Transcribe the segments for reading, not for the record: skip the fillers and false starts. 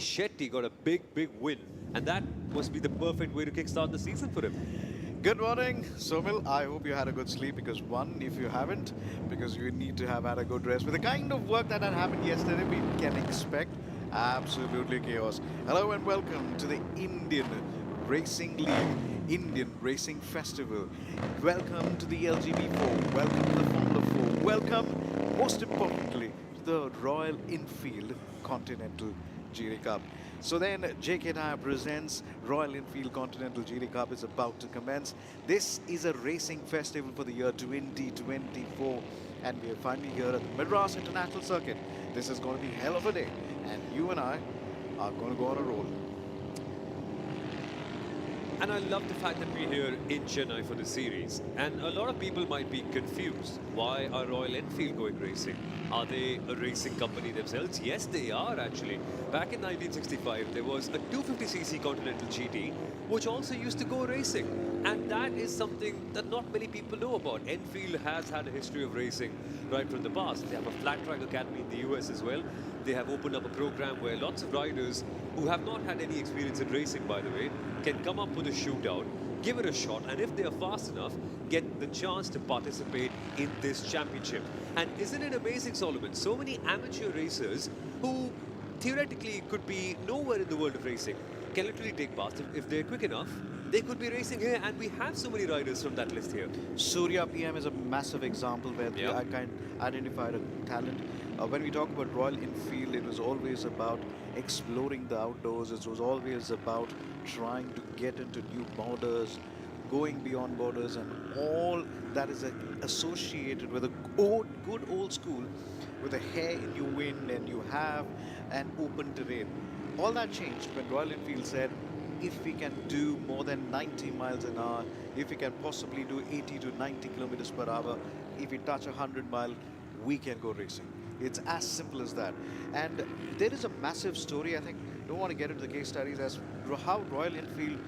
Anish Shetty got a big win, and that must be the perfect way to kickstart the season for him. Good morning, Somil. I hope you had a good sleep because one, if you haven't, because you need to have had a good rest. With the kind of work that had happened yesterday, we can expect absolutely chaos. Hello and welcome to the Indian Racing League, Indian Racing Festival. Welcome to the LGB4. Welcome to the Formula 4. Welcome, most importantly, to the Royal Enfield Continental GT Cup. So then, JK Tyre presents Royal Enfield Continental GT Cup is about to commence. This is a racing festival for the year 2024, and we are finally here at the Madras International Circuit. This is going to be hell of a day, and you and I are going to go on a roll. And I love the fact that we're here in Chennai for the series. And a lot of people might be confused. Why are Royal Enfield going racing? Are they a racing company themselves? Yes, they are actually. Back in 1965, there was a 250cc Continental GT, which also used to go racing. And that is something that not many people know about. Enfield has had a history of racing right from the past. They have a flat track academy in the US as well. They have opened up a program where lots of riders who have not had any experience in racing, by the way, can come up with a shootout, give it a shot, and if they are fast enough, get the chance to participate in this championship. And isn't it amazing, Solomon? So many amateur racers who theoretically could be nowhere in the world of racing can literally take part. If they're quick enough, they could be racing here, and we have so many riders from that list here. Surya PM is a massive example where I kind identified a talent. When we talk about Royal Enfield, it was always about exploring the outdoors. It was always about trying to get into new borders, going beyond borders, and all that is associated with a good old school, with a hair in your wind and you have an open terrain. All that changed when Royal Enfield said, if we can do more than 90 miles an hour, if we can possibly do 80 to 90 kilometers per hour, if we touch 100 mile, we can go racing. It's as simple as that. And there is a massive story, I think, don't want to get into the case studies, as how Royal Enfield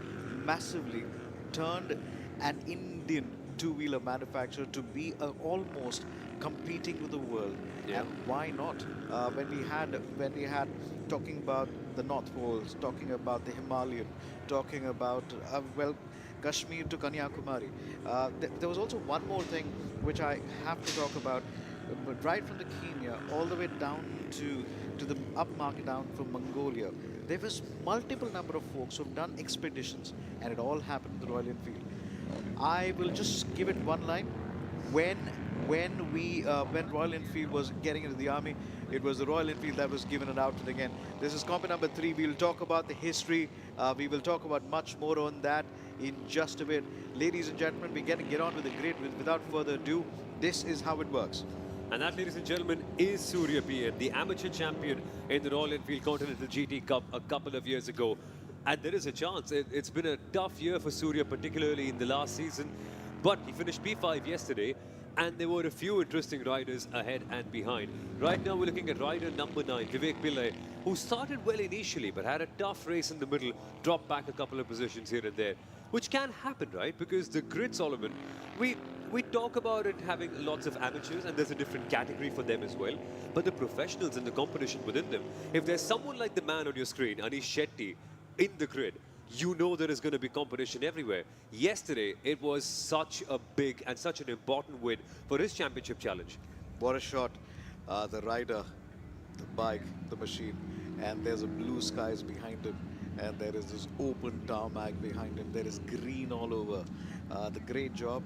massively turned an Indian two-wheeler manufacturer to be almost competing with the world. Yeah. And why not? When we had talking about the North Poles, talking about the Himalayan, talking about Kashmir to Kanyakumari. There was also one more thing which I have to talk about. But right from the Kenya all the way down to the upmarket down from Mongolia, there was multiple number of folks who've done expeditions, and it all happened with the Royal Enfield. I will just give it one line. When Royal Enfield was getting into the army, it was the Royal Enfield that was given it out. And again, this is comp number 3. We'll talk about the history. We will talk about much more on that in just a bit. Ladies and gentlemen, we get on with the grid. Without further ado, this is how it works. And that, ladies and gentlemen, is Surya PM, the amateur champion in the Royal Enfield Continental GT Cup a couple of years ago. And there is a chance. It's been a tough year for Surya, particularly in the last season. But he finished P5 yesterday, and there were a few interesting riders ahead and behind. Right now, we're looking at rider number 9, Vivek Pillai, who started well initially, but had a tough race in the middle, dropped back a couple of positions here and there, which can happen, right? Because the grid, Solomon, we talk about it having lots of amateurs, and there's a different category for them as well. But the professionals and the competition within them, if there's someone like the man on your screen, Anish Shetty, in the grid, you know there is going to be competition everywhere. Yesterday, it was such a big and such an important win for his championship challenge. What a shot. The rider, the bike, the machine, and there's a blue skies behind him, and there is this open tarmac behind him. There is green all over. The great job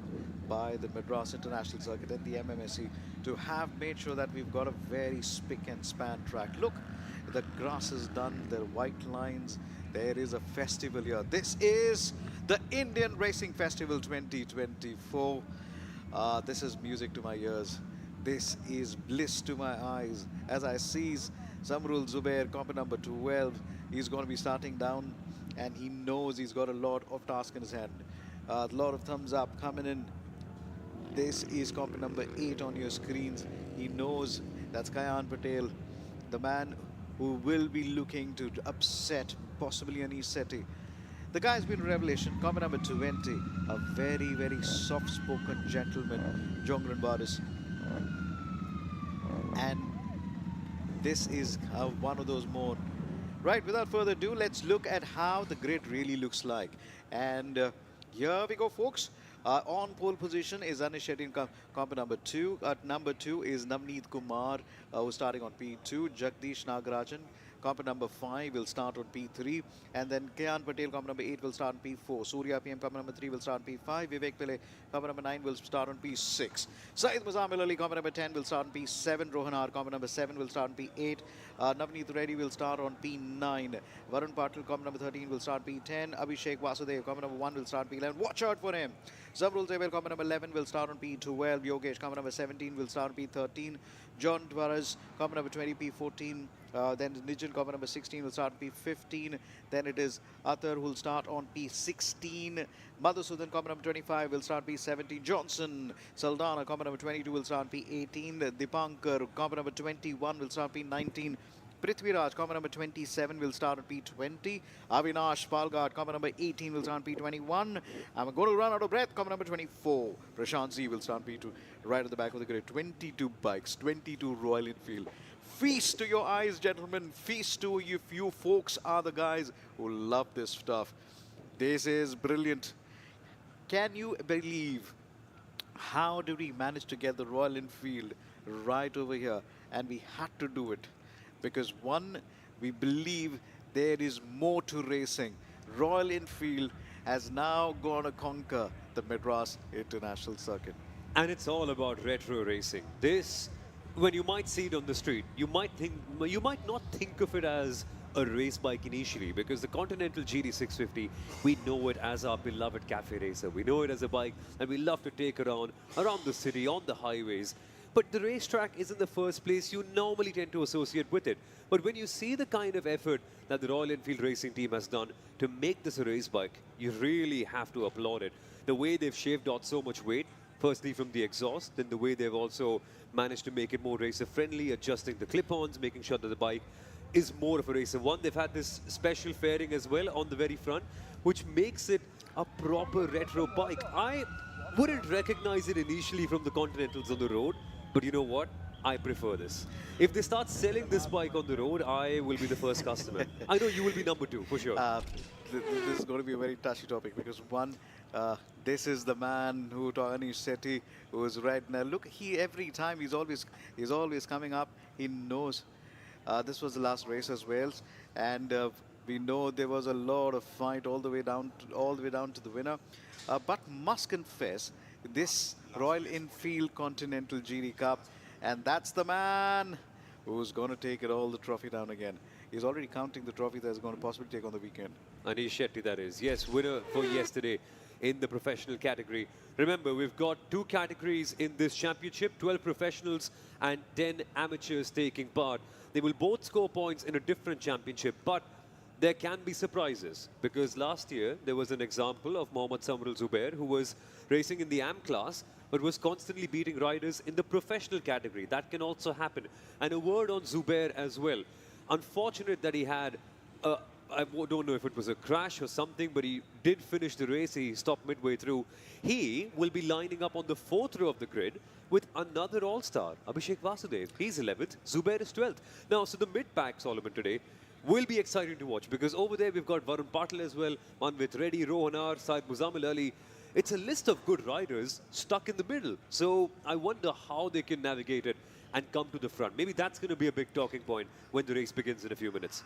by the Madras International Circuit and the MMSC to have made sure that we've got a very spick and span track. Look, the grass is done, there are white lines. There is a festival here. This is the Indian Racing Festival 2024. This is music to my ears. This is bliss to my eyes. As I sees Samrul Zubair, comp number 12, he's going to be starting down, and he knows he's got a lot of task in his hand. A lot of thumbs up coming in. This is comp number 8 on your screens. He knows that's Kayan Patel, the man who will be looking to upset possibly Anish Shetty. The guy's been a revelation. Comp number 20, a very soft-spoken gentleman, Jongran Baris. And this is one of those more Right, without further ado, let's look at how the grid really looks like. And here we go, folks. On pole position is Anish Shetty in comp number 2. At number 2 is Navneet Kumar, who's starting on P2. Jagdish Nagarajan, comp number 5, will start on P3. And then Kian Patel, comp number 8, will start on P4. Surya PM, comp number 3, will start on P5. Vivek Pillai, comp number 9, will start on P6. Saeed Muzamil Ali, comp number 10, will start on P7. Rohan R, comp number 7, will start on P8. Navneet Reddy will start on P9. Varun Patil, comp number 13, will start P10. Abhishek Vasudev, comp number 1, will start P11. Watch out for him. Zabrul Zebel, comp number 11, will start on P12. Yogesh, comp number 17, will start on P13. John Dwaras, comp number 20, P14. Then Nijan, comp number 16, will start on P15. Then it is Athar, who will start on P16. Madhusudan, comp number 25, will start P17. Johnson Saldana, comp number 22, will start P18. Dipankar, comp number 21, will start P19. Prithviraj, comp number 27, will start at P20. Avinash Palgad, comp number 18, will start P21. I'm going to run out of breath, comp number 24. Prashant Z will start P2, right at the back of the grid. 22 bikes, 22 Royal Enfield. Feast to your eyes, gentlemen. Feast to you. If you folks are the guys who love this stuff. This is brilliant. Can you believe how did we manage to get the Royal Enfield right over here? And we had to do it because one, we believe there is more to racing. Royal Enfield has now gone to conquer the Madras International Circuit. And it's all about retro racing. This, when you might see it on the street, you might not think of it as a race bike initially, because the Continental GT 650, we know it as our beloved cafe racer. We know it as a bike and we love to take around the city, on the highways. But the racetrack isn't the first place you normally tend to associate with it. But when you see the kind of effort that the Royal Enfield racing team has done to make this a race bike, you really have to applaud it. The way they've shaved out so much weight, firstly from the exhaust, then the way they've also managed to make it more racer friendly, adjusting the clip-ons, making sure that the bike is more of a racer one. They've had this special fairing as well on the very front, which makes it a proper retro bike. I wouldn't recognize it initially from the Continentals on the road, but you know what? I prefer this. If they start selling this bike on the road, I will be the first customer. I know you will be number 2, for sure. This is going to be a very touchy topic because one, this is the man who Anish Sethi, who is right now. Look, every time he's always coming up. He knows this was the last race as well, and we know there was a lot of fight all the way down to the winner. But must confess, this Royal Enfield Continental GT Cup, and that's the man who's going to take it all the trophy down again. He's already counting the trophy that's going to possibly take on the weekend. Anish Shetty, that is. Yes, winner for yesterday in the professional category. Remember, we've got 2 categories in this championship, 12 professionals and 10 amateurs taking part. They will both score points in a different championship, but there can be surprises, because last year there was an example of Mohammad Samrul Zubair, who was racing in the AM class but was constantly beating riders in the professional category. That can also happen. And a word on Zubair as well. Unfortunate that he had, I don't know if it was a crash or something, but he did finish the race. He stopped midway through. He will be lining up on the 4th row of the grid with another all-star, Abhishek Vasudev. He's 11th, Zubair is 12th. Now, so the mid-pack, Solomon, today will be exciting to watch, because over there we've got Varun Patil as well, Manvit Reddy, Rohan R, Saeed Muzamil Ali. It's a list of good riders stuck in the middle. So I wonder how they can navigate it and come to the front. Maybe that's going to be a big talking point when the race begins in a few minutes.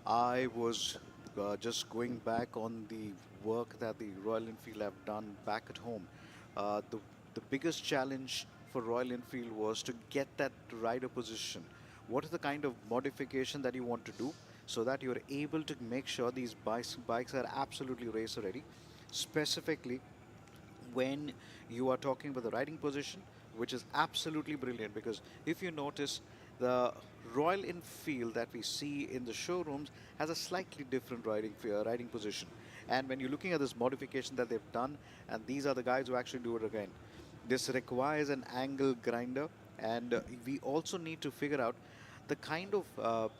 I was just going back on the work that the Royal Enfield have done back at home. The biggest challenge for Royal Enfield was to get that rider position. What is the kind of modification that you want to do so that you're able to make sure these bikes are absolutely racer ready, specifically when you are talking about the riding position, which is absolutely brilliant, because if you notice, the Royal Enfield that we see in the showrooms has a slightly different riding position. And when you're looking at this modification that they've done, and these are the guys who actually do it again, this requires an angle grinder, and we also need to figure out the kind of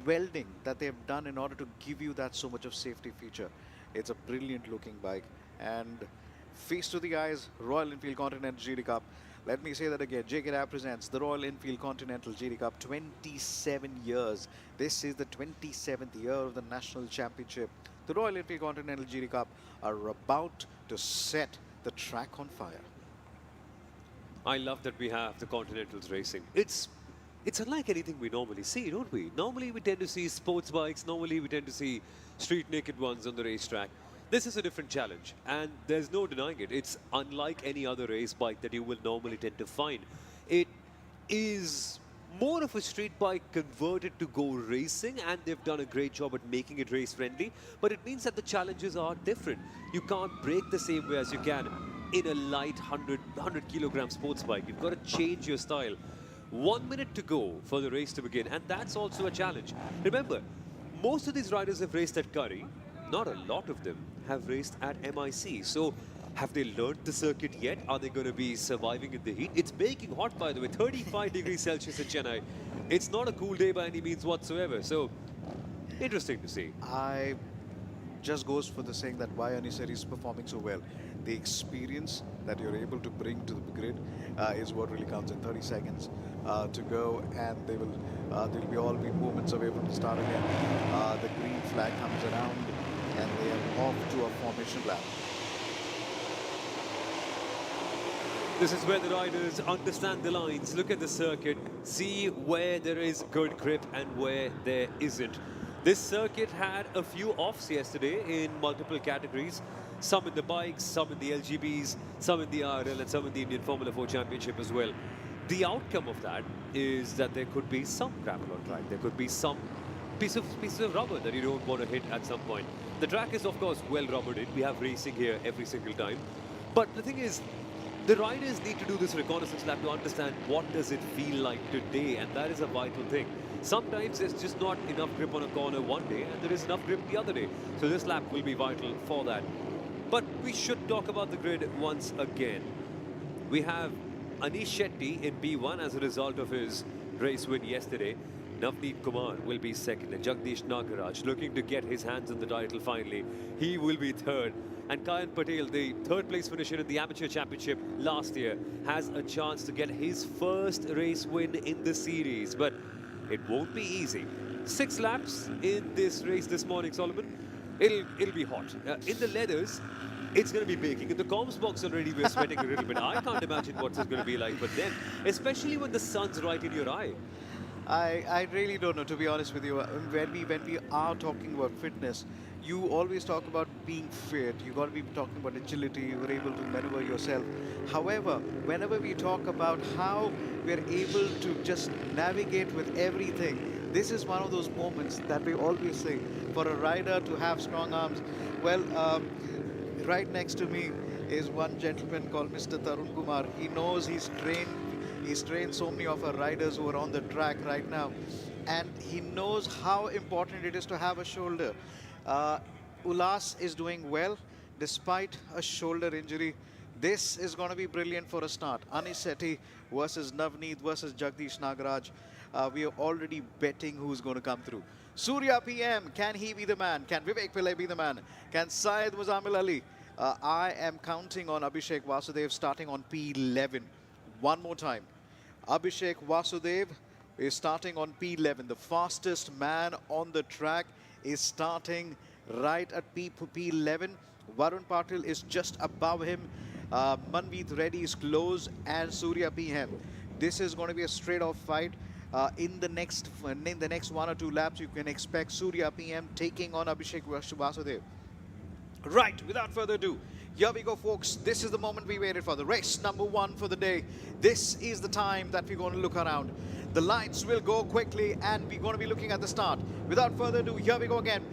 welding that they've done in order to give you that so much of safety feature. It's a brilliant looking bike, and face to the eyes, Royal Enfield Continental GT Cup. Let me say that again. JK presents the Royal Enfield Continental GT Cup, 27 years. This is the 27th year of the National Championship. The Royal Enfield Continental GT Cup are about to set the track on fire. I love that we have the Continentals racing. It's unlike anything we normally see, don't we? Normally we tend to see sports bikes, normally we tend to see street naked ones on the racetrack. This is a different challenge, and there's no denying it. It's unlike any other race bike that you will normally tend to find. It is more of a street bike converted to go racing, and they've done a great job at making it race friendly, but it means that the challenges are different. You can't brake the same way as you can in a light 100 kilogram sports bike. You've got to change your style. 1 minute to go for the race to begin, and that's also a challenge. Remember, most of these riders have raced at Curry. Not a lot of them have raced at MIC. So have they learned the circuit yet? Are they going to be surviving in the heat? It's baking hot, by the way, 35 degrees Celsius in Chennai. It's not a cool day by any means whatsoever. So interesting to see. I just goes for the saying that why Anisari is performing so well. The experience that you're able to bring to the grid is what really counts. In 30 seconds to go, and there'll be all be moments away from the start again. The green flag comes around, and they are off to a formation lap. This is where the riders understand the lines, look at the circuit, see where there is good grip and where there isn't. This circuit had a few offs yesterday in multiple categories, some in the bikes, some in the LGBs, some in the RL, and some in the Indian Formula 4 Championship as well. The outcome of that is that there could be some gravel on track. There could be some pieces of rubber that you don't want to hit at some point. The track is, of course, well rubbered in. We have racing here every single time. But the thing is, the riders need to do this reconnaissance lap to understand what does it feel like today, and that is a vital thing. Sometimes there's just not enough grip on a corner one day, and there is enough grip the other day. So this lap will be vital for that. But we should talk about the grid once again. We have Anish Shetty in P1 as a result of his race win yesterday. Navneet Kumar will be second, and Jagdish Nagaraj looking to get his hands on the title finally. He will be third. And Kayan Patel, the third place finisher in the Amateur Championship last year, has a chance to get his first race win in the series. But it won't be easy. 6 laps in this race this morning, Solomon. It'll be hot. In the leathers, it's going to be baking. In the comms box already, we're sweating a little bit. I can't imagine what it's going to be like for them, especially when the sun's right in your eye. I really don't know, to be honest with you. When we are talking about fitness, you always talk about being fit. You got to be talking about agility. You're able to maneuver yourself. However, whenever we talk about how we're able to just navigate with everything, this is one of those moments that we always say for a rider to have strong arms. Well, right next to me is one gentleman called Mr. Tarun Kumar. He knows he's trained so many of our riders who are on the track right now, and he knows how important it is to have a shoulder. Ulas is doing well despite a shoulder injury. This is going to be brilliant for a start. Anish Shetty versus Navneet versus Jagdish Nagaraj. We are already betting who's going to come through. Surya PM, can he be the man? Can Vivek Pillai be the man? Can Syed Muzammil Ali? I am counting on Abhishek Vasudev starting on P11. One more time. Abhishek Vasudev is starting on P11. The fastest man on the track is starting right at P11. Varun Patil is just above him. Manmeet Reddy is close, and Surya PM. This is going to be a straight-off fight. In the next 1 or 2 laps, you can expect Surya PM taking on Abhishek Vasudev. Right, without further ado, here we go, folks. This is the moment we waited for. The race number 1 for the day. This is the time that we're going to look around. The lights will go quickly, and we're going to be looking at the start. Without further ado, here we go again.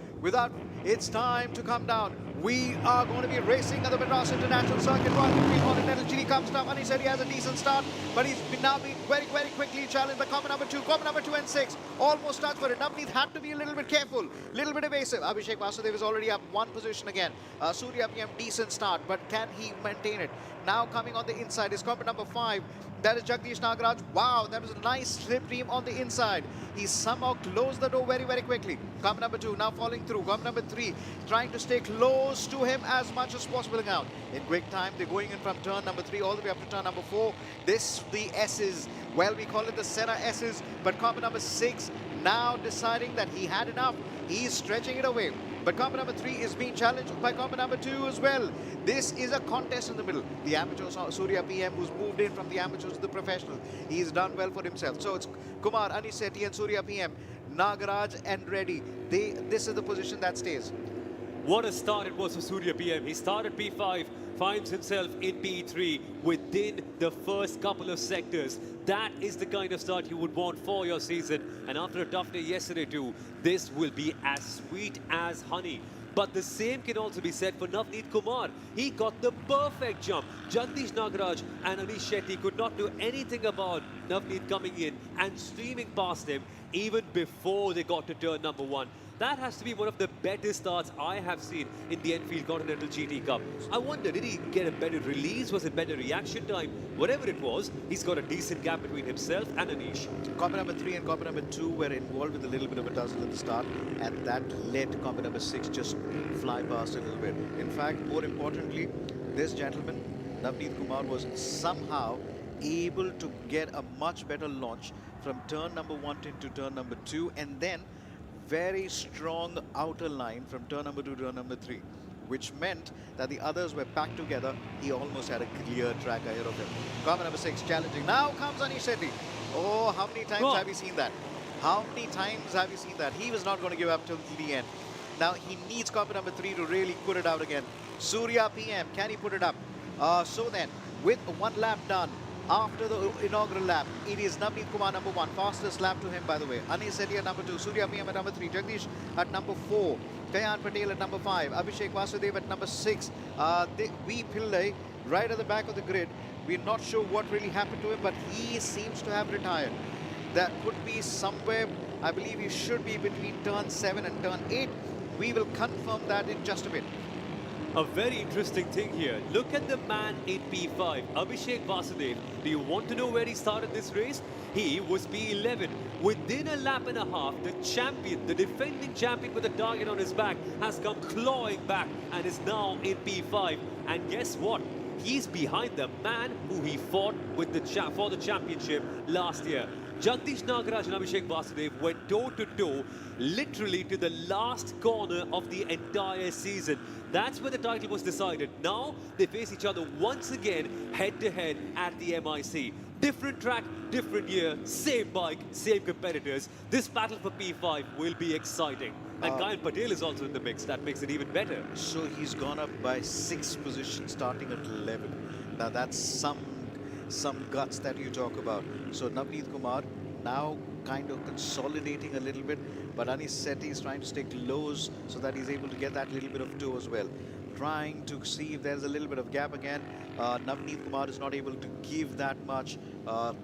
It's time to come down. We are going to be racing at the Madras International Circuit. Royal Enfield Continental GT Cup stuff. And he said he has a decent start, but he's now being very, very quickly challenged by common number 2 and 6. Almost stuck for it. Navneet had to be a little bit careful, a little bit evasive. Abhishek Vasudev is already up 1 position again. Surya PM, decent start, but can he maintain it? Now coming on the inside is common number 5. That is Jagdish Nagaraj. Wow, that was a nice slipstream on the inside. He somehow closed the door very, very quickly. Common number 2 now falling through. Common number 3 trying to stay close close to him as much as possible now. In quick time, they're going in from turn number 3 all the way up to turn number 4. The S's, well, we call it the Senna S's, but car number 6 now deciding that he had enough. He's stretching it away. But car number 3 is being challenged by car number 2 as well. This is a contest in the middle. The amateur Surya PM, who's moved in from the amateurs to the professional. He's done well for himself. So it's Kumar, Anisetti and Surya PM, Nagaraj and Reddy. This is the position that stays. What a start it was for Surya PM. He started P5, finds himself in P3 within the first couple of sectors. That is the kind of start you would want for your season. And after a tough day yesterday too, this will be as sweet as honey. But the same can also be said for Navneet Kumar. He got the perfect jump. Jagdish Nagaraj and Anish Shetty could not do anything about Navneet coming in and streaming past him even before they got to turn number 1. That has to be one of the better starts I have seen in the Enfield Continental GT Cup. I wonder, did he get a better release? Was it better reaction time? Whatever it was, he's got a decent gap between himself and Anish. Combi number 3 and combi number 2 were involved with a little bit of a tussle at the start, and that led combi number 6 just fly past a little bit. In fact, more importantly, this gentleman, Navneet Kumar, was somehow able to get a much better launch from turn number 1 into turn number 2, and then very strong outer line from turn number 2 to turn number 3, which meant that the others were packed together. He almost had a clear track ahead of him. Car number 6 challenging. Now comes Anish Shetty. Oh, how many times have we seen that? How many times have you seen that? He was not going to give up till the end. Now he needs car number 3 to really put it out again. Surya PM, can he put it up? So then, with 1 lap done, after the inaugural lap, it is Navneet Kumar number 1, fastest lap to him, by the way. Anish Shetty at number 2, Surya PM at number 3, Jagdish at number 4, Kayan Patel at number 5, Abhishek Vasudev at number 6, V Pillai right at the back of the grid. We're not sure what really happened to him, but he seems to have retired. That could be somewhere, I believe he should be between turn 7 and turn 8. We will confirm that in just a bit. A very interesting thing here. Look at the man in P5, Abhishek Vasudev. Do you want to know where he started this race? He was P11. Within a lap and a half, the champion, the defending champion with a target on his back, has come clawing back and is now in P5. And guess what? He's behind the man who he fought with for the championship last year. Jagdish Nagaraj and Abhishek Vasudev went toe-to-toe, literally to the last corner of the entire season. That's where the title was decided. Now they face each other once again, head-to-head at the MIC. Different track, different year, same bike, same competitors. This battle for P5 will be exciting. And Kayan Patel is also in the mix. That makes it even better. So he's gone up by 6 positions, starting at 11. Now that's some guts that you talk about. So Navneet Kumar now kind of consolidating a little bit, but Anish Shetty is trying to stay close so that he's able to get that little bit of toe as well. Trying to see if there's a little bit of gap again. Navneet Kumar is not able to give that much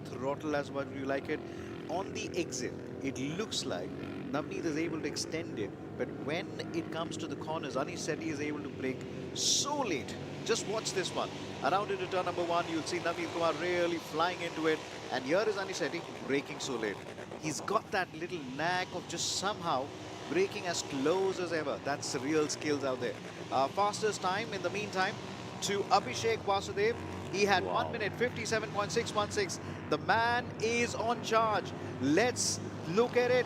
throttle as much as you like it. On the exit, it looks like Navneet is able to extend it, but when it comes to the corners, Anish Shetty is able to brake so late. Just watch this one. Around into turn number 1, you'll see Navneet Kumar really flying into it. And here is Anish Shetty braking so late. He's got that little knack of just somehow braking as close as ever. That's real skills out there. Fastest time in the meantime to Abhishek Vasudev. He had 1 minute 57.616. The man is on charge. Let's look at it.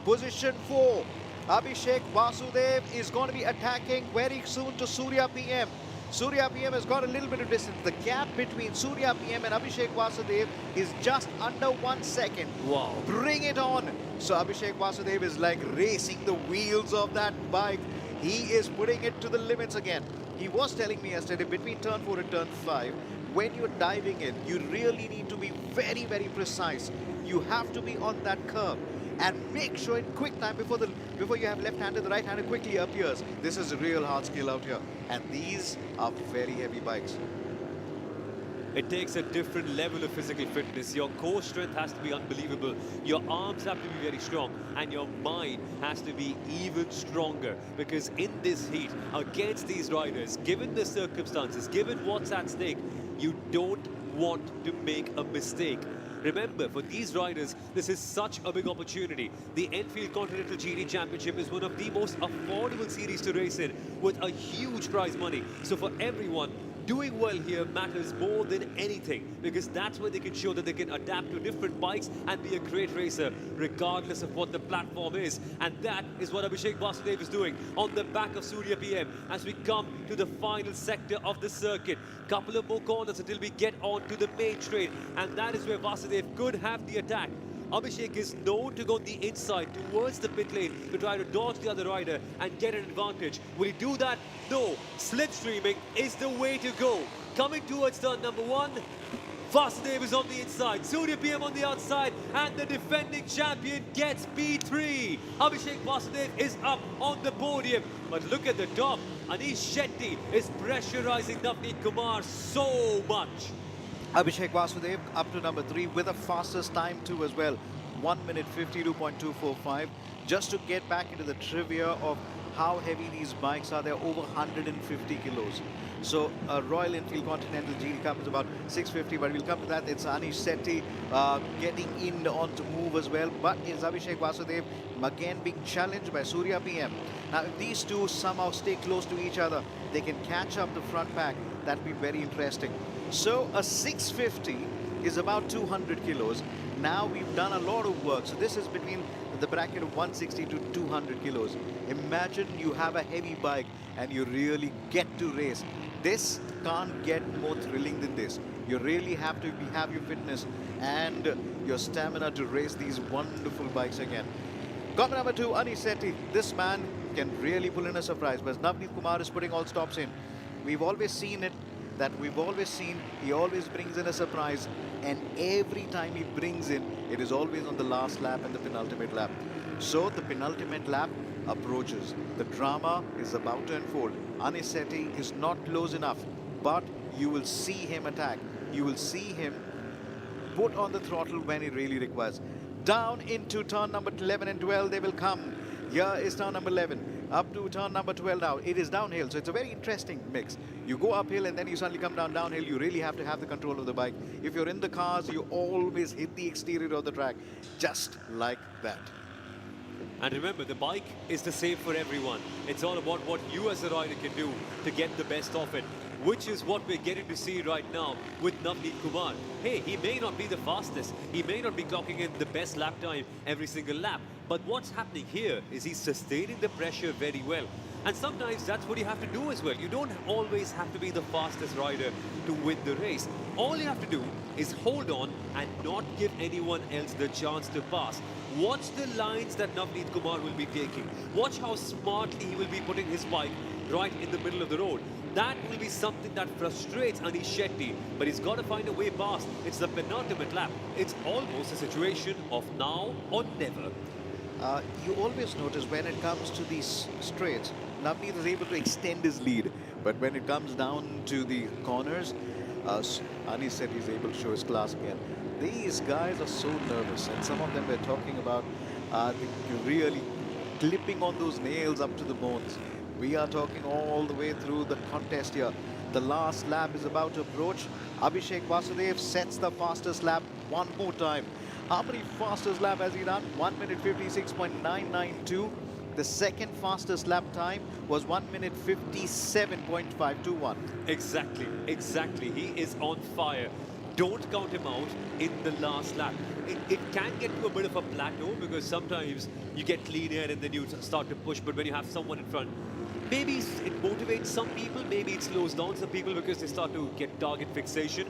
Position 4. Abhishek Vasudev is going to be attacking very soon to Surya PM. Surya PM has got a little bit of distance. The gap between Surya PM and Abhishek Vasudev is just under 1 second. Wow. Bring it on. So Abhishek Vasudev is like racing the wheels of that bike. He is putting it to the limits again. He was telling me yesterday, between turn 4 and turn 5, when you're diving in, you really need to be very, very precise. You have to be on that curve and make sure in quick time before you have left-handed, the right-hander quickly appears. This is a real hard skill out here, and these are very heavy bikes. It takes a different level of physical fitness. Your core strength has to be unbelievable. Your arms have to be very strong, and your mind has to be even stronger, because in this heat, against these riders, given the circumstances, given what's at stake, you don't want to make a mistake. Remember, for these riders, this is such a big opportunity. The Enfield Continental GT Championship is one of the most affordable series to race in, with a huge prize money. So for everyone, doing well here matters more than anything, because that's where they can show that they can adapt to different bikes and be a great racer regardless of what the platform is. And that is what Abhishek Vasudev is doing on the back of Surya PM as we come to the final sector of the circuit. Couple of more corners until we get on to the main straight, and that is where Vasudev could have the attack. Abhishek is known to go on the inside towards the pit lane to try to dodge the other rider and get an advantage. Will he do that? No. Slipstreaming is the way to go. Coming towards turn number 1, Vasudev is on the inside, Surya PM on the outside, and the defending champion gets P3. Abhishek Vasudev is up on the podium, but look at the top. Anish Shetty is pressurizing Navneet Kumar so much. Abhishek Vasudev up to number 3 with the fastest time too as well. 1 minute 52.245. Just to get back into the trivia of how heavy these bikes are, they're over 150 kilos. So Royal Enfield Continental GT Cup is about 650, but we'll come to that. It's Anish Shetty getting in on to move as well. But it's Abhishek Vasudev again being challenged by Surya PM. Now if these two somehow stay close to each other, they can catch up the front pack. That'd be very interesting. So a 650 is about 200 kilos. Now we've done a lot of work. So this is between the bracket of 160 to 200 kilos. Imagine you have a heavy bike and you really get to race. This can't get more thrilling than this. You really have to have your fitness and your stamina to race these wonderful bikes again. Corner number 2, Anish Shetty. This man can really pull in a surprise, but Navneet Kumar is putting all stops in. We've always seen it. He always brings in a surprise, and every time he brings in, it is always on the last lap and the penultimate lap. So the penultimate lap approaches. The drama is about to unfold. Anish Shetty is not close enough, but you will see him attack. You will see him put on the throttle when it really requires. Down into turn number 11 and 12 they will come. Here is turn number 11. Up to turn number 12 now. It is downhill, so it's a very interesting mix. You go uphill and then you suddenly come downhill. You really have to have the control of the bike. If you're in the cars, you always hit the exterior of the track, just like that. And remember, the bike is the same for everyone. It's all about what you as a rider can do to get the best of it, which is what we're getting to see right now with Navneet Kumar. Hey, he may not be the fastest. He may not be clocking in the best lap time every single lap. But what's happening here is he's sustaining the pressure very well. And sometimes that's what you have to do as well. You don't always have to be the fastest rider to win the race. All you have to do is hold on and not give anyone else the chance to pass. Watch the lines that Navneet Kumar will be taking. Watch how smartly he will be putting his bike right in the middle of the road. That will be something that frustrates Anish Shetty, but he's got to find a way past. It's the penultimate lap. It's almost a situation of now or never. You always notice when it comes to these straights, Navneet is able to extend his lead. But when it comes down to the corners, Anish Shetty is able to show his class again. These guys are so nervous, and some of them were talking about really clipping on those nails up to the bones. We are talking all the way through the contest here. The last lap is about to approach. Abhishek Vasudev sets the fastest lap one more time. How many fastest lap has he done? 1 minute 56.992. The second fastest lap time was 1 minute 57.521. Exactly. He is on fire. Don't count him out in the last lap. It can get to a bit of a plateau because sometimes you get clean air and then you start to push. But when you have someone in front, maybe it motivates some people, maybe it slows down some people because they start to get target fixation.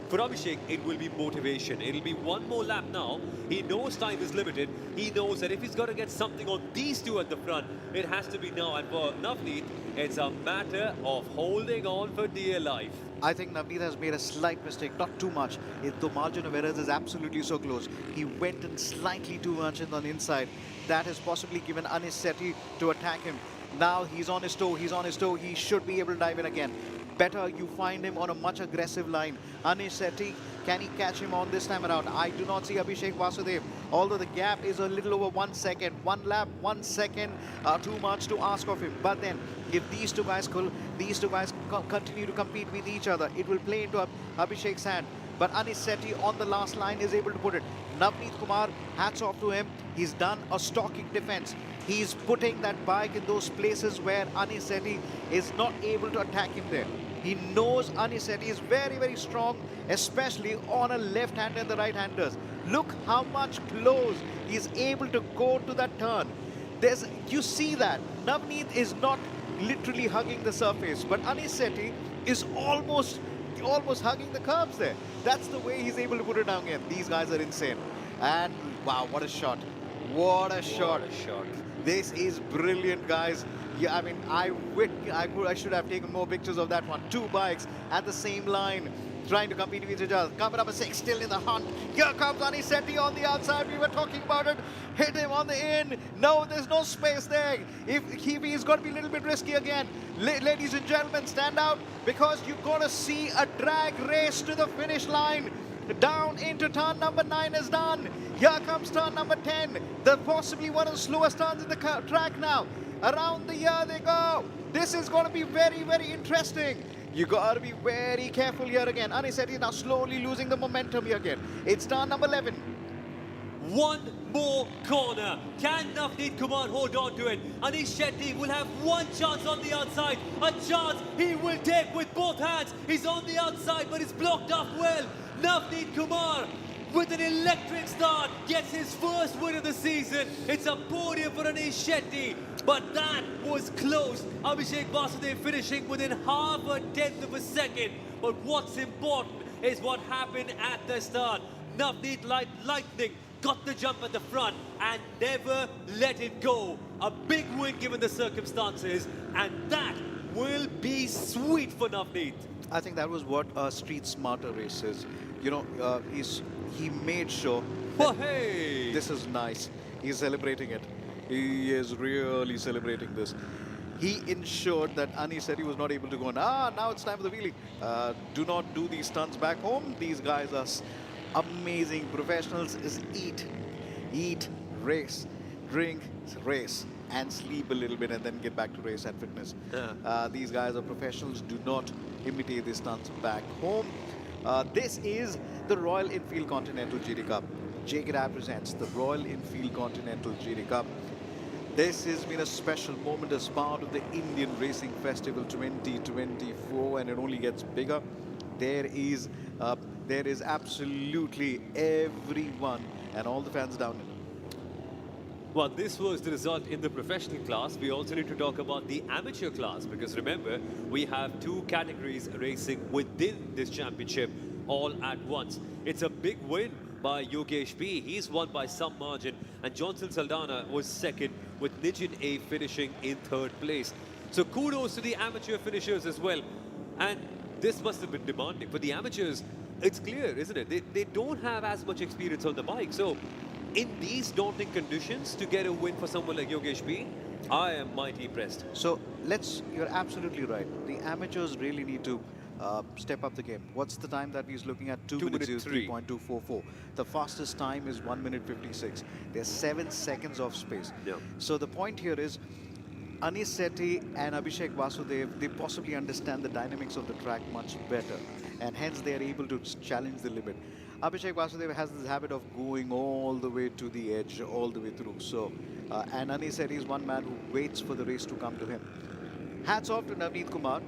For Abhishek, it will be motivation. It'll be one more lap now. He knows time is limited. He knows that if he's got to get something on these two at the front, it has to be now. And for Navneet, it's a matter of holding on for dear life. I think Navneet has made a slight mistake, not too much. The margin of errors is absolutely so close. He went in slightly too much on the inside. That has possibly given Anish Shetty to attack him. Now he's on his toe. He should be able to dive in again. Better you find him on a much aggressive line. Anish Shetty, can he catch him on this time around? I do not see Abhishek Vasudev. Although the gap is a little over 1 second. 1 lap, 1 second, too much to ask of him. But then, if these two guys continue to compete with each other, it will play into Abhishek's hand. but Anisetti on the last line is able to put it. Navneet Kumar, hats off to him. He's done a stalking defense. He's putting that bike in those places where Anisetti is not able to attack him there. He knows Anisetti is very, very strong, especially on a left-hander and the right-handers. Look how much close he's able to go to that turn. You see that Navneet is not literally hugging the surface, but Anisetti is almost hugging the curbs there. That's the way he's able to put it down again. These guys are insane. And wow, what a shot. What a shot. What a shot. This is brilliant, guys. Yeah, I mean, I should have taken more pictures of that one. Two bikes at the same line, trying to compete with each other. Cover number 6 still in the hunt. Here comes Anisetti on the outside. We were talking about it. Hit him on the in. No, there's no space there. If he's got to be a little bit risky again. Ladies and gentlemen, stand out, because you're going to see a drag race to the finish line. Down into turn number 9 is done. Here comes turn number 10. The possibly one of the slowest turns in the track now. Around the year they go. This is going to be very, very interesting. You got to be very careful here again. Anisetti now slowly losing the momentum here again. It's turn number 11. One more corner. Can Navneet Kumar hold on to it? Anisetti will have one chance on the outside. A chance he will take with both hands. He's on the outside, but it's blocked off well. Navneet Kumar, with an electric start, gets his first win of the season. It's a podium for Anisetti, but that was close. Abhishek Vasudev finishing within half a tenth of a second. But what's important is what happened at the start. Navneet Lightning got the jump at the front and never let it go. A big win given the circumstances, and that will be sweet for Navneet. I think that was what a street smarter race is. You know, he made sure Oh, hey! this is nice. He's celebrating it. He is really celebrating this. He ensured that Anisetti was not able to go, now it's time for the wheelie. Do not do these stunts back home. These guys are amazing professionals. Is eat, race, drink, race, and sleep a little bit and then get back to race and fitness. These guys are professionals. Do not imitate these stunts back home. This is the Royal Enfield Continental GT Cup. JKDAB presents the Royal Enfield Continental GT Cup. This has been a special moment as part of the Indian Racing Festival 2024, and it only gets bigger. There is absolutely everyone and all the fans down in. Well, this was the result in the professional class. We also need to talk about the amateur class, because remember, we have two categories racing within this championship all at once. It's a big win by Yogesh B. He's won by some margin, and Johnson Saldana was second, with Nijin A finishing in third place. So kudos to the amateur finishers as well. And this must have been demanding. For the amateurs, it's clear, isn't it? They don't have as much experience on the bike. So in these daunting conditions, to get a win for someone like Yogesh B, I am mighty impressed. So you're absolutely right. The amateurs really need to step up the game. What's the time that he's looking at? 2 minutes is 3.244. The fastest time is 1 minute 56. There's 7 seconds of space. Yeah. So the point here is, Anisetti and Abhishek Vasudev, they possibly understand the dynamics of the track much better, and hence they are able to challenge the limit. Abhishek Vasudev has this habit of going all the way to the edge, all the way through. So, and Anisetti is one man who waits for the race to come to him. Hats off to Navneet Kumar.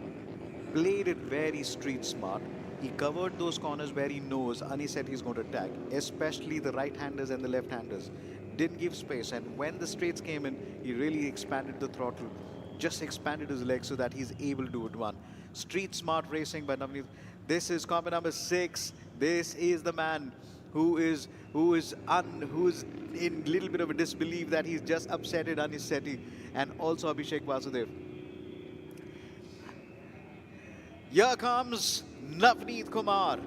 Played it very street smart. He covered those corners where he knows Anisetti is going to attack, especially the right-handers and the left-handers. Didn't give space, and when the straights came in, he really expanded the throttle, just expanded his legs so that he's able to do it one. Street smart racing by Navneet. This is combat number 6. This is the man who is in little bit of a disbelief that he's just upsetted Anisetti and also Abhishek Vasudev. Here comes Navneet Kumar,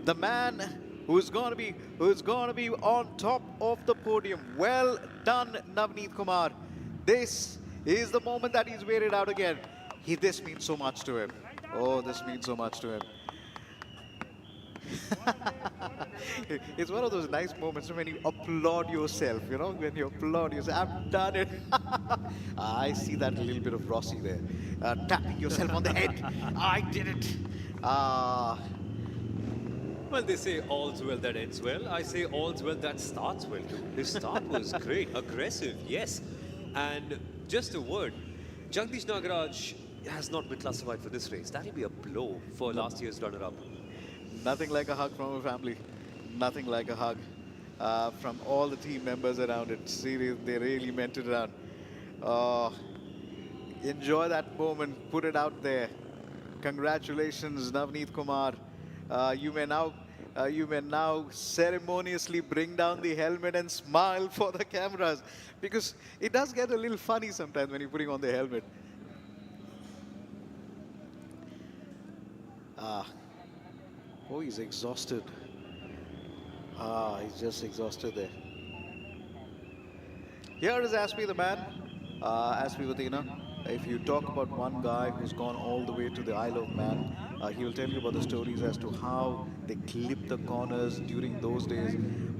the man who's going to be on top of the podium. Well done, Navneet Kumar. This is the moment that he's waited out again. This means so much to him. Oh, this means so much to him. It's one of those nice moments when you applaud yourself, you know, when you applaud yourself. I've done it. I see that little bit of Rossi there, tapping yourself on the head. I did it. Well, they say all's well that ends well. I say all's well that starts well too. His start was great, aggressive, yes. And just a word, Jagdish Nagaraj has not been classified for this race. That'll be a blow for No, last year's runner-up. nothing like a hug from a family. Nothing like a hug from all the team members around it. Seriously, they really meant it around. Uh, Enjoy that moment. Put it out there. Congratulations, Navneet Kumar. You may now ceremoniously bring down the helmet and smile for the cameras, because it does get a little funny sometimes when you're putting on the helmet. Ah, oh, he's exhausted. Ah, he's just exhausted there. Here is Aspi the man, Aspi Vatina. If you talk about one guy who's gone all the way to the Isle of Man, he will tell you about the stories as to how they clipped the corners during those days,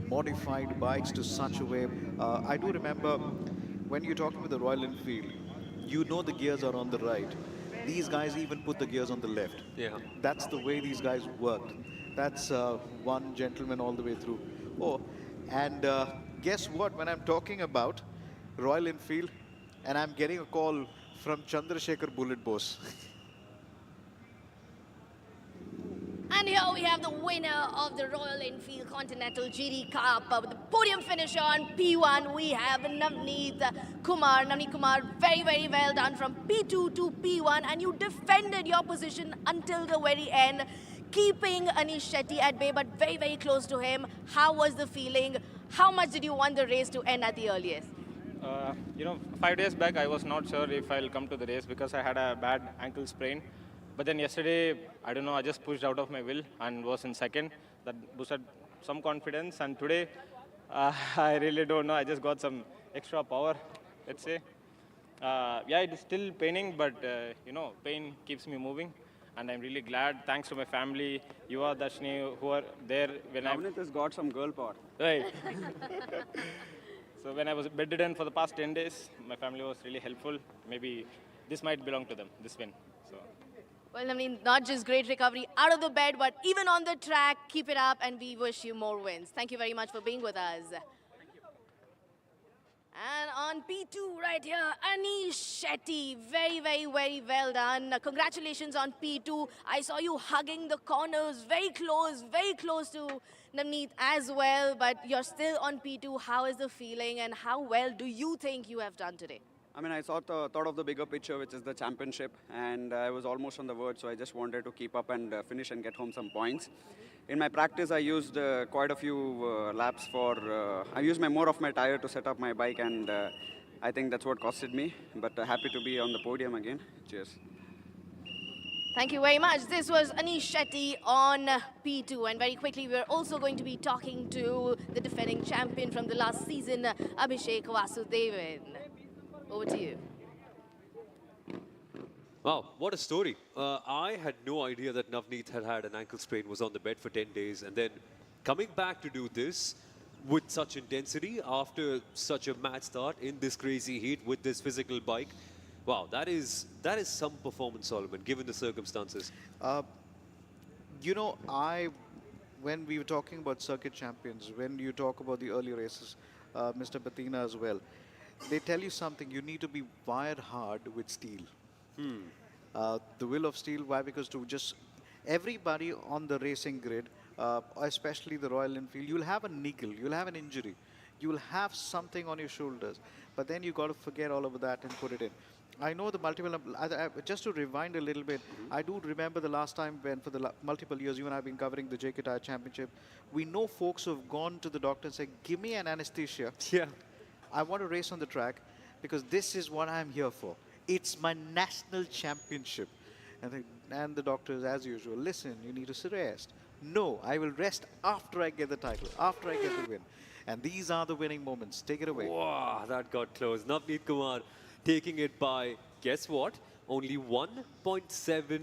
modified bikes to such a way. I do remember when you're talking with the Royal Enfield, you know the gears are on the right. These guys even put the gears on the left. Yeah. That's the way these guys worked. That's one gentleman all the way through. Oh, and guess what? When I'm talking about Royal Enfield, and I'm getting a call from Chandrasekhar Bullet Bose. And here we have the winner of the Royal Enfield Continental GT Cup. With the podium finisher on P1, we have Navneet Kumar. Navneet Kumar, very, very well done from P2 to P1. And you defended your position until the very end, keeping Anish Shetty at bay, but very, very close to him. How was the feeling? How much did you want the race to end at the earliest? 5 days back, I was not sure if I'll come to the race because I had a bad ankle sprain. But then yesterday, I don't know, I just pushed out of my will and was in second. That boosted some confidence. And today, I really don't know. I just got some extra power, let's say. Yeah, it is still paining, but, pain keeps me moving. And I'm really glad, thanks to my family, Yuva, Dashni, who are there when I... Navneet has got some girl power. Right. So when I was bedridden for the past 10 days, my family was really helpful. Maybe this might belong to them, this win. So. Well, I mean, not just great recovery out of the bed, but even on the track, keep it up, and we wish you more wins. Thank you very much for being with us. And on P2 right here, Anish Shetty. Very, very, very well done. Congratulations on P2. I saw you hugging the corners, very close to Navneet as well. But you're still on P2. How is the feeling and how well do you think you have done today? I mean, I thought of the bigger picture, which is the championship, and I was almost on the verge, so I just wanted to keep up and finish and get home some points. In my practice, I used quite a few laps for, I used more of my tire to set up my bike, and I think that's what costed me, but happy to be on the podium again. Cheers. Thank you very much. This was Anish Shetty on P2. And very quickly, we're also going to be talking to the defending champion from the last season, Abhishek Vasudevan. Over to you. Wow, what a story. I had no idea that Navneet had an ankle sprain, was on the bed for 10 days, and then coming back to do this with such intensity after such a mad start in this crazy heat with this physical bike. Wow, that is some performance, Solomon, given the circumstances. When we were talking about circuit champions, when you talk about the early races, Mr. Batina as well, they tell you something. You need to be wired hard with steel. The will of steel. Why? Because to just everybody on the racing grid, especially the Royal Enfield, you'll have a niggle, you'll have an injury, you'll have something on your shoulders, but then you got to forget all of that and put it in. I know the multiple, just to rewind a little bit, I do remember the last time when for the multiple years you and I have been covering the JK Tyre Championship, we know folks who have gone to the doctor and said, give me an anesthesia. Yeah. I want to race on the track because this is what I'm here for. It's my national championship. And the doctors, as usual, listen, you need to rest. No, I will rest after I get the title, after I get the win. And these are the winning moments. Take it away. Wow, that got close. Navneet Kumar taking it by, guess what? Only 1.7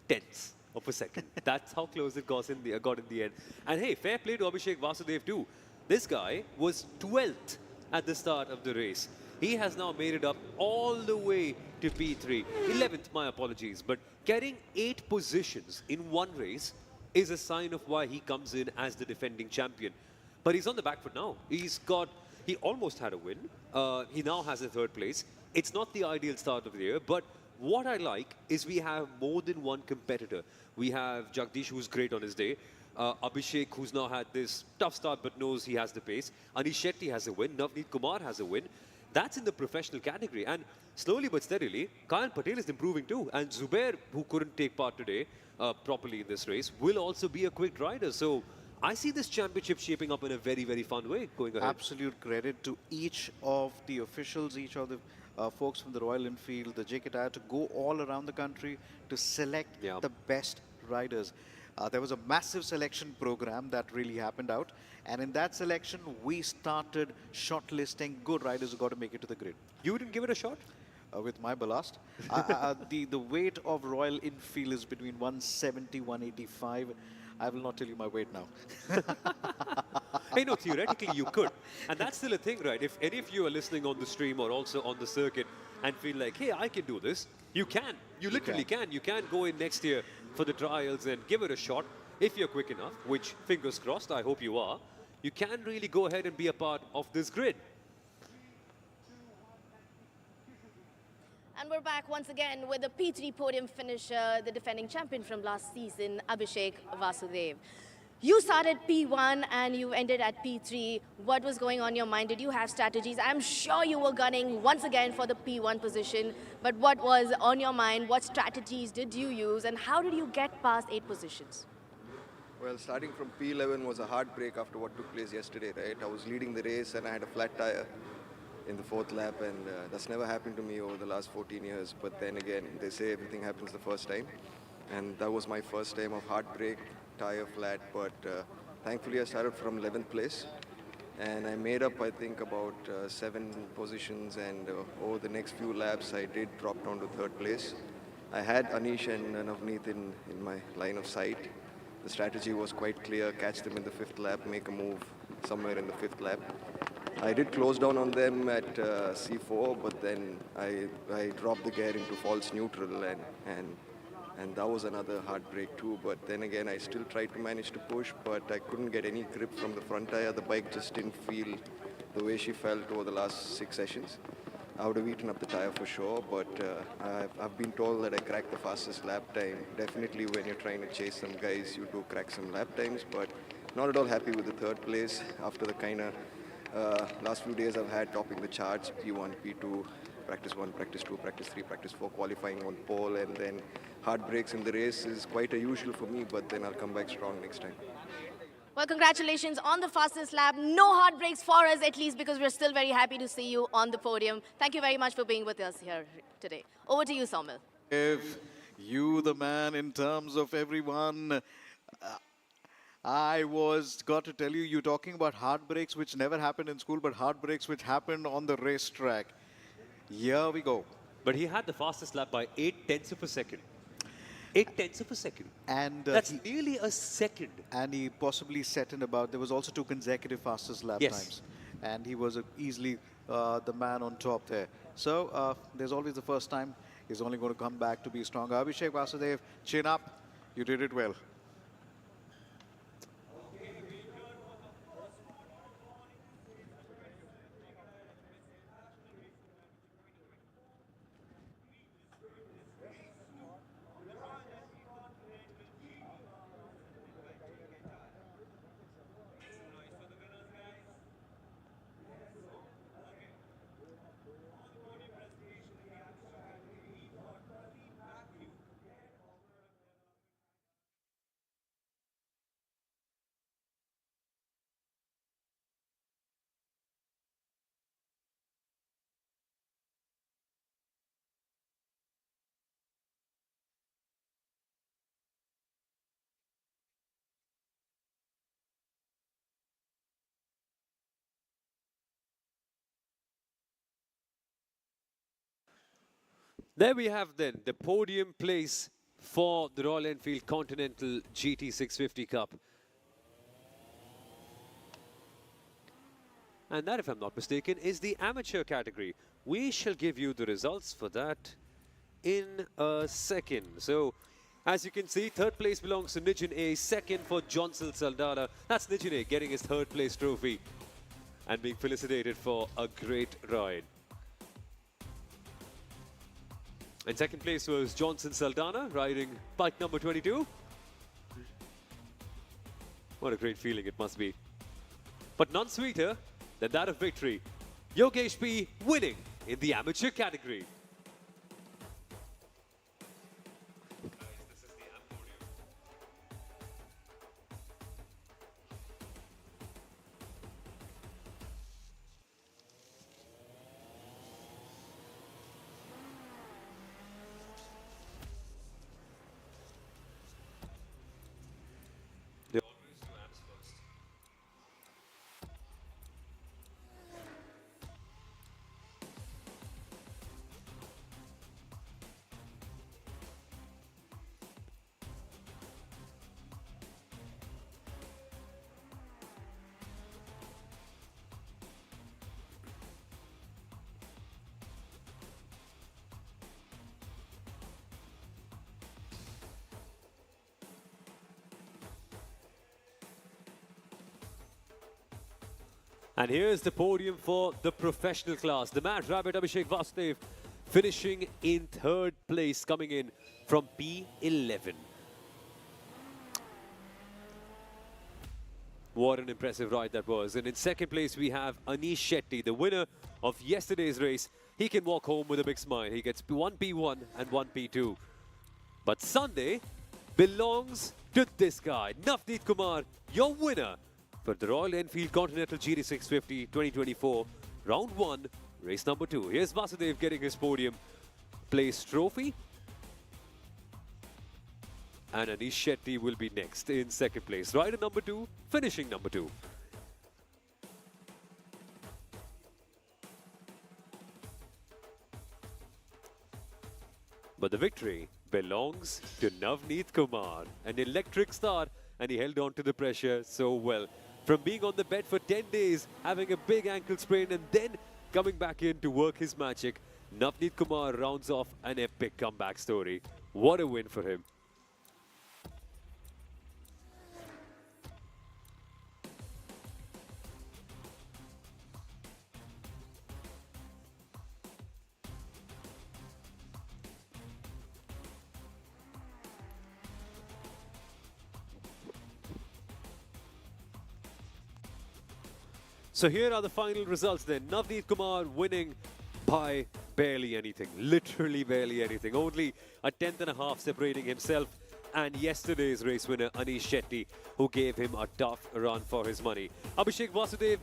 tenths of a second. That's how close it got in the end. And hey, fair play to Abhishek Vasudev too. This guy was 12th at the start of the race. He has now made it up all the way to P3. 11th, my apologies. But getting 8 positions in one race, is a sign of why he comes in as the defending champion. But he's on the back foot now. He almost had a win. He now has a third place. It's not the ideal start of the year, but what I like is we have more than one competitor. We have Jagdish, who's great on his day. Abhishek, who's now had this tough start but knows he has the pace. Anish Shetty has a win. Navneet Kumar has a win. That's in the professional category. And slowly but steadily, Kayan Patel is improving too. And Zubair, who couldn't take part today properly in this race, will also be a quick rider. So I see this championship shaping up in a very, very fun way going ahead. Absolute credit to each of the officials, each of the folks from the Royal Enfield, the JK Tyre, to go all around the country to select the best riders. There was a massive selection program that really happened out. And in that selection, we started shortlisting good riders who got to make it to the grid. You didn't give it a shot? With my ballast. The weight of Royal Enfield is between 170, 185. I will not tell you my weight now. Hey, no, theoretically you could. And that's still a thing, right? If any of you are listening on the stream or also on the circuit and feel like, hey, I can do this, you can. You literally can. You can go in next year for the trials and give it a shot. If you're quick enough, which fingers crossed, I hope you are, you can really go ahead and be a part of this grid. And we're back once again with the P3 podium finisher, the defending champion from last season, Abhishek Vasudev. You started P1 and you ended at P3. What was going on in your mind? Did you have strategies? I'm sure you were gunning once again for the P1 position, but what was on your mind? What strategies did you use and how did you get past 8 positions? Well, starting from P11 was a heartbreak after what took place yesterday, right? I was leading the race and I had a flat tire in the 4th lap, and that's never happened to me over the last 14 years. But then again, they say everything happens the first time, and that was my first time of heartbreak, tire flat. But thankfully, I started from 11th place, and I made up, I think, about 7 positions. And over the next few laps, I did drop down to 3rd place. I had Anish and Navneet in my line of sight. The strategy was quite clear: catch them in the 5th lap, make a move somewhere in the 5th lap. I did close down on them at C4, but then I dropped the gear into false neutral, and that was another heartbreak too. But then again, I still tried to manage to push, but I couldn't get any grip from the front tire. The bike just didn't feel the way she felt over the last 6 sessions. I would have eaten up the tire for sure, but I've been told that I cracked the fastest lap time. Definitely when you're trying to chase some guys, you do crack some lap times, but not at all happy with the 3rd place after the kind of last few days I've had topping the charts, P1, P2, practice 1, practice 2, practice 3, practice 4, qualifying on pole, and then heartbreaks in the race is quite unusual for me, but then I'll come back strong next time. Well, congratulations on the fastest lap. No heartbreaks for us, at least, because we're still very happy to see you on the podium. Thank you very much for being with us here today. Over to you, Saumil. If you, the man, in terms of everyone, got to tell you, you're talking about heartbreaks which never happened in school, but heartbreaks which happened on the racetrack. Here we go. But he had the fastest lap by 8/10 of a second. 8/10 of a second. And that's nearly a second. And he possibly set in about, there was also 2 consecutive fastest lap times. And he was easily the man on top there. So there's always the first time. He's only going to come back to be stronger. Abhishek Vasudev, chin up. You did it well. There we have then the podium place for the Royal Enfield Continental GT 650 Cup. And that, if I'm not mistaken, is the amateur category. We shall give you the results for that in a second. So As you can see, third place belongs to Nijin A, second for Johnson Saldana. That's Nijin A getting his third place trophy and being felicitated for a great ride. In second place was Johnson Saldana, riding bike number 22. What a great feeling it must be. But none sweeter than that of victory. Yogesh P winning in the amateur category. And here's the podium for the professional class. The Mad Rabbit Abhishek Vasudev finishing in third place, coming in from P11. What an impressive ride that was. And in second place, we have Anish Shetty, the winner of yesterday's race. He can walk home with a big smile. He gets one P1 and one P2. But Sunday belongs to this guy, Navneet Kumar, your winner for the Royal Enfield Continental GT 650 2024, round 1, race number 2. Here's Vasudev getting his podium place trophy. And Anish Shetty will be next in second place. Rider number 2, finishing number 2. But the victory belongs to Navneet Kumar, an electric start, and he held on to the pressure so well. From being on the bed for 10 days, having a big ankle sprain, and then coming back in to work his magic, Navneet Kumar rounds off an epic comeback story. What a win for him. So here are the final results then. Navneet Kumar winning by barely anything, literally barely anything. Only a tenth and a half separating himself and yesterday's race winner Anish Shetty, who gave him a tough run for his money. Abhishek Vasudev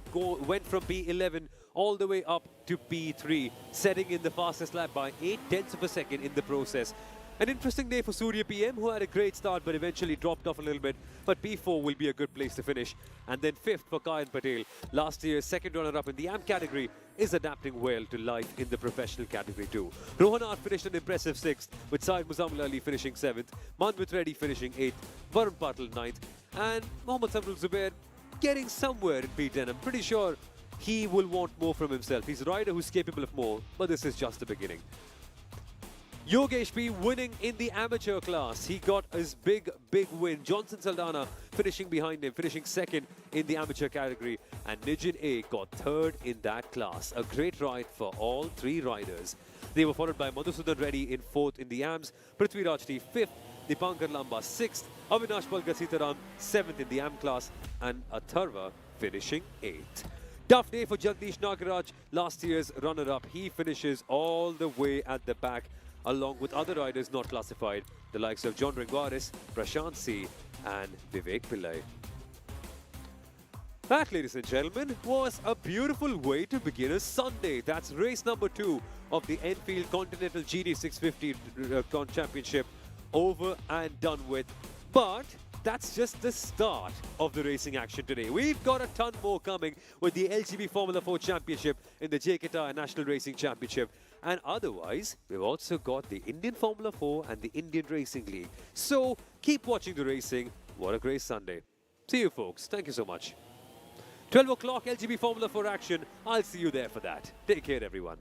went from P11 all the way up to P3, setting in the fastest lap by 8/10 of a second in the process. An interesting day for Surya PM, who had a great start but eventually dropped off a little bit. But P4 will be a good place to finish. And then 5th for Kayan Patel. Last year's second runner-up in the AM category is adapting well to life in the professional category too. Rohan R finished an impressive 6th, with Syed Muzammil Ali finishing 7th, Manvit Reddy finishing 8th, Varun Patil 9th, and Mohammad Samrul Zubair getting somewhere in P10. I'm pretty sure he will want more from himself. He's a rider who's capable of more, but this is just the beginning. Yogesh P winning in the amateur class. He got his big win. Johnson Saldana finishing behind him, finishing 2nd in the amateur category. And Nijin A got 3rd in that class. A great ride for all 3 riders. They were followed by Madhusudan Reddy in 4th in the AMs, Prithviraj T 5th, Dipankar Lamba 6th, Avinash Palka Sitaram 7th in the AM class, and Atharva finishing 8th. Tough day for Jagdish Nagaraj, last year's runner-up. He finishes all the way at the back, along with other riders not classified, the likes of John Ringwaris, Prashant C and Vivek Pillai. That, ladies and gentlemen, was a beautiful way to begin a Sunday. That's race number 2 of the Enfield Continental GT 650 Championship over and done with. But that's just the start of the racing action today. We've got a ton more coming with the LGB Formula 4 Championship in the JK Tyre National Racing Championship. And otherwise, we've also got the Indian Formula 4 and the Indian Racing League. So keep watching the racing. What a great Sunday. See you, folks. Thank you so much. 12 o'clock LGB Formula 4 action. I'll see you there for that. Take care, everyone.